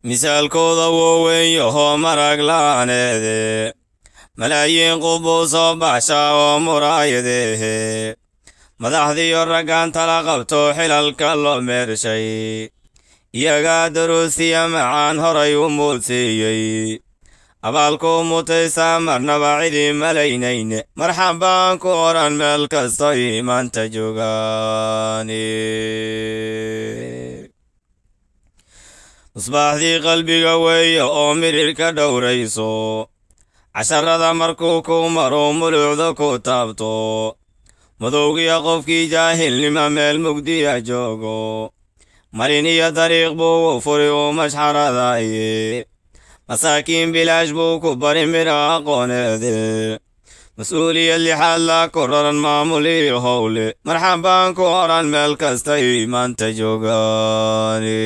misaalkooda wooweeyaho marag la'aaneede malaayiin qubbuu soo baxsha oo muraayadeehe madaxdiiyo raggaan tala qabto xilalka loo meershay iyagaa daruusiya macaan horay u muudsiiyey abaalkuu mutaysaa marnaba cidii malaynayne marxabaan ku odhan meel kastoy maanta joogaani musbaaxdii qalbiga weeye oo midhidhka dhowrayso casharada markuu ku maro muluucda ku taabto madowgiya qofkii jaahilnima meel mugdiya joogo marin iyo dariiq buu u furi u mashxaradaye masaakiin bilaash buu ku bari midha aqooneede mas-uuliyad lixaad la ku raran maamul iyo howle marxabaan ku odhan meel kastay maanta joogaani